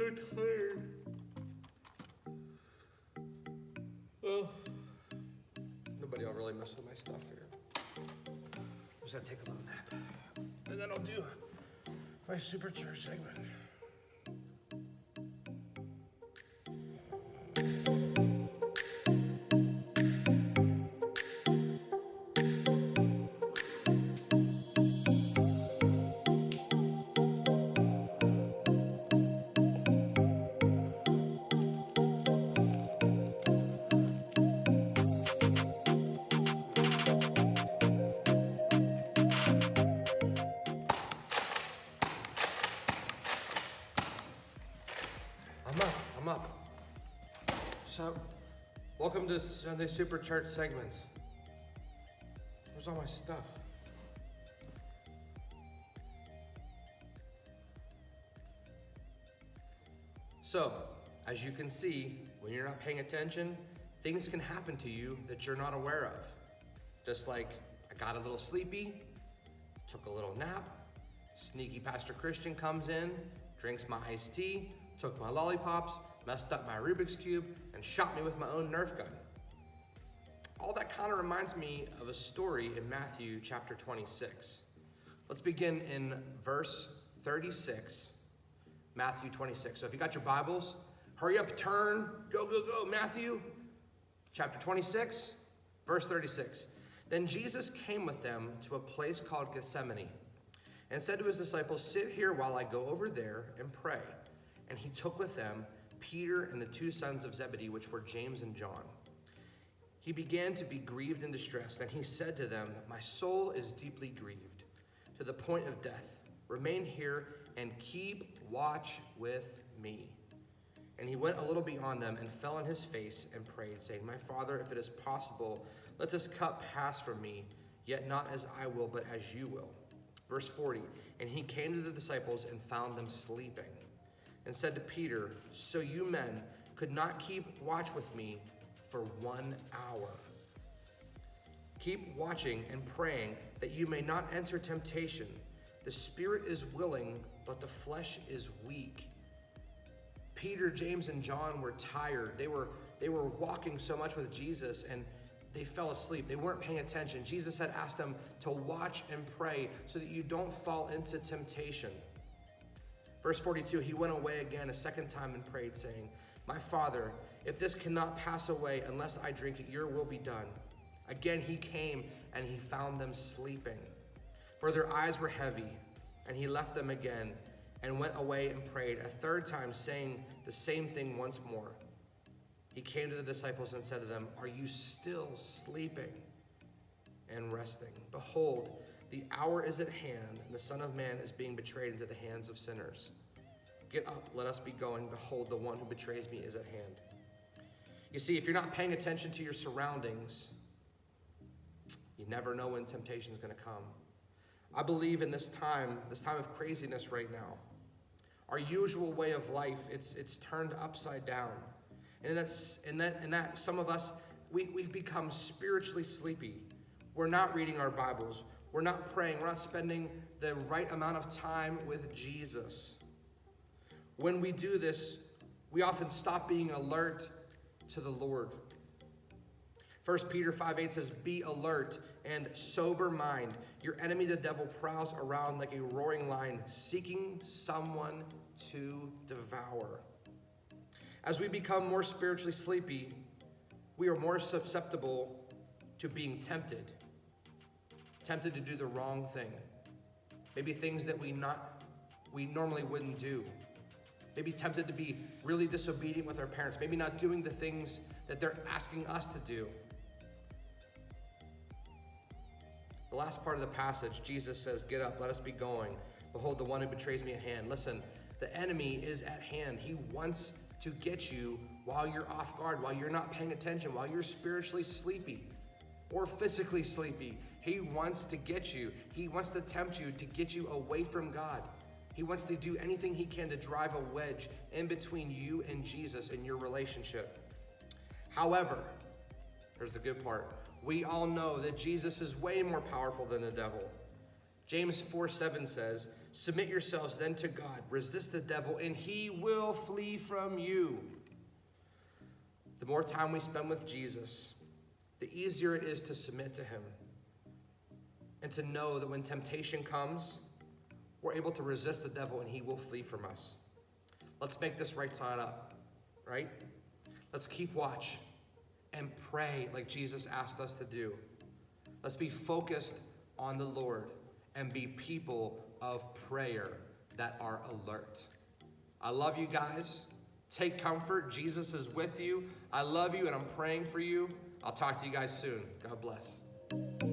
so tired. Well, nobody will really mess with my stuff here. I'm just gonna take a little nap. And then I'll do my supercharged segment. I'm up. So, welcome to Sunday Supercharged Segments. Where's all my stuff? So, as you can see, when you're not paying attention, things can happen to you that you're not aware of. Just like I got a little sleepy, took a little nap, sneaky Pastor Christian comes in, drinks my iced tea, took my lollipops, messed up my Rubik's Cube, and shot me with my own Nerf gun. All that kind of reminds me of a story in Matthew chapter 26. Let's begin in verse 36, Matthew 26. So if you got your Bibles, hurry up, turn, go, go, go. Matthew chapter 26, verse 36. Then Jesus came with them to a place called Gethsemane and said to his disciples, "Sit here while I go over there and pray." And he took with them Peter and the two sons of Zebedee, which were James and John. He began to be grieved and distressed, and he said to them, "My soul is deeply grieved, to the point of death. Remain here and keep watch with me." And he went a little beyond them and fell on his face and prayed, saying, "My Father, if it is possible, let this cup pass from me, yet not as I will, but as you will." Verse 40, and he came to the disciples and found them sleeping, and said to Peter, "So you men could not keep watch with me for 1 hour. Keep watching and praying that you may not enter temptation. The spirit is willing, but the flesh is weak." Peter, James, and John were tired. They were walking so much with Jesus, and they fell asleep. They weren't paying attention. Jesus had asked them to watch and pray so that you don't fall into temptation. Verse 42, he went away again a second time and prayed, saying, "My Father, if this cannot pass away unless I drink it, your will be done." Again he came and he found them sleeping, for their eyes were heavy, and he left them again and went away and prayed a third time, saying the same thing once more. He came to the disciples and said to them, "Are you still sleeping and resting? Behold, the hour is at hand, and the Son of Man is being betrayed into the hands of sinners. Get up, let us be going. Behold, the one who betrays me is at hand." You see, if you're not paying attention to your surroundings, you never know when temptation is going to come. I believe in this time of craziness right now, our usual way of life, it's turned upside down. And that some of us, we've become spiritually sleepy. We're not reading our Bibles. We're not praying. We're not spending the right amount of time with Jesus. When we do this, we often stop being alert to the Lord. 1 Peter 5:8 says, "Be alert and sober mind. Your enemy, the devil, prowls around like a roaring lion, seeking someone to devour." As we become more spiritually sleepy, we are more susceptible to being tempted to do the wrong thing. Maybe things that we normally wouldn't do. Maybe tempted to be really disobedient with our parents. Maybe not doing the things that they're asking us to do. The last part of the passage, Jesus says, "Get up, let us be going. Behold, the one who betrays me at hand." Listen, the enemy is at hand. He wants to get you while you're off guard, while you're not paying attention, while you're spiritually sleepy or physically sleepy. He wants to get you. He wants to tempt you to get you away from God. He wants to do anything he can to drive a wedge in between you and Jesus in your relationship. However, here's the good part. We all know that Jesus is way more powerful than the devil. James 4:7 says, Submit yourselves then to God. Resist the devil, and he will flee from you. The more time we spend with Jesus, the easier it is to submit to him and to know that when temptation comes, we're able to resist the devil and he will flee from us. Let's make this right side up, right? Let's keep watch and pray like Jesus asked us to do. Let's be focused on the Lord and be people of prayer that are alert. I love you guys. Take comfort. Jesus is with you. I love you and I'm praying for you. I'll talk to you guys soon. God bless.